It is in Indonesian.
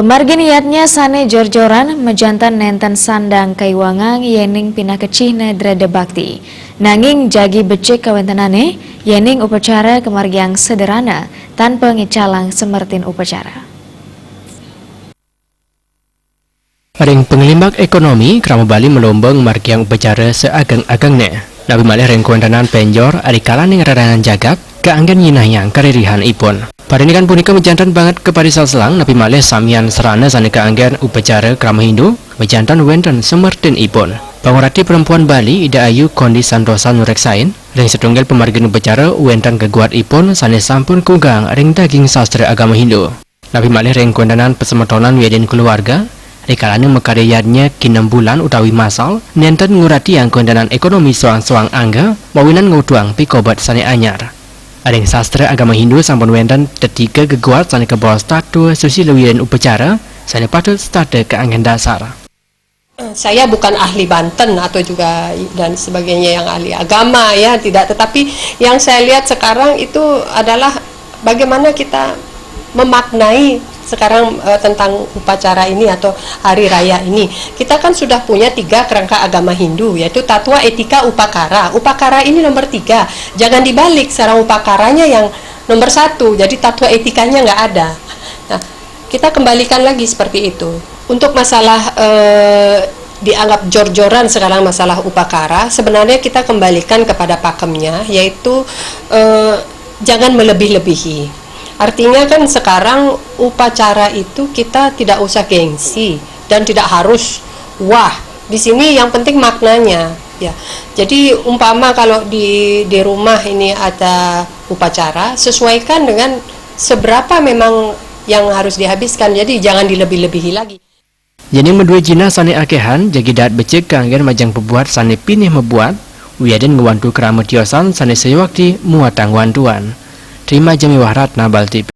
Pemargi niatnya sane jor-joran mejantan nenten sandang kaiwangang yening pinah kecihna drede bakti. Nanging jagi becek kawentenane yening upacara kemargiang sederhana tanpa ngecalang semertin upacara. Ring pengelimbak ekonomi Krama Bali melombong margiang upacara seageng-agengnya. Nabi malih ring kuandanan penjor adikala ning raranan jagak keanggen yinayang karirihan ipun. Parinikan punika mejantan banget kepada selang Nabi malih samian serana sana keanggen upacara krama Hindu mejantan wenten semertin ipun. Pangurati perempuan Bali Ida Ayu Kondi Santosa Nureksain ring setunggal pemargin upacara wenten keguat ipun sane sampun kugang ring daging sastra agama Hindu. Nabi malih ring kuandanan pesemetonan wiedin keluarga Rikalane mekaryadnya kinam bulan utawi masal nenten ngurati yang kondanan ekonomi soang-soang angga mawinan nguduang pikobat sane anyar. Adeng sastra agama Hindu sampun wenten tetika geguat sane kebawa statu susilo wiyen upacara sane patut stade keanggen dasar. Saya bukan ahli Banten atau juga dan sebagainya yang ahli agama ya, tidak, tetapi yang saya lihat sekarang itu adalah bagaimana kita memaknai sekarang tentang upacara ini atau hari raya ini. Kita kan sudah punya 3 kerangka agama Hindu, yaitu Tatwa, Etika, Upakara. Upakara ini nomor 3, jangan dibalik, sekarang upakaranya yang nomor 1, jadi Tatwa etikanya nggak ada. Nah, kita kembalikan lagi seperti itu. Untuk masalah dianggap jor-joran sekarang masalah upakara, sebenarnya kita kembalikan kepada pakemnya, yaitu jangan melebih-lebihi. Artinya kan sekarang upacara itu kita tidak usah gengsi dan tidak harus wah. Di sini yang penting maknanya ya. Jadi umpama kalau di rumah ini ada upacara, sesuaikan dengan seberapa memang yang harus dihabiskan. Jadi jangan dilebih-lebihi lagi. Jadi medue jina sane akehan jagi dat becek kanggen majang pebuat sane pinih mebuat wiaden ngewantu keramat tiosan sane sewakti muatang wantuan. Terima Jami Wahrat Nabal TV.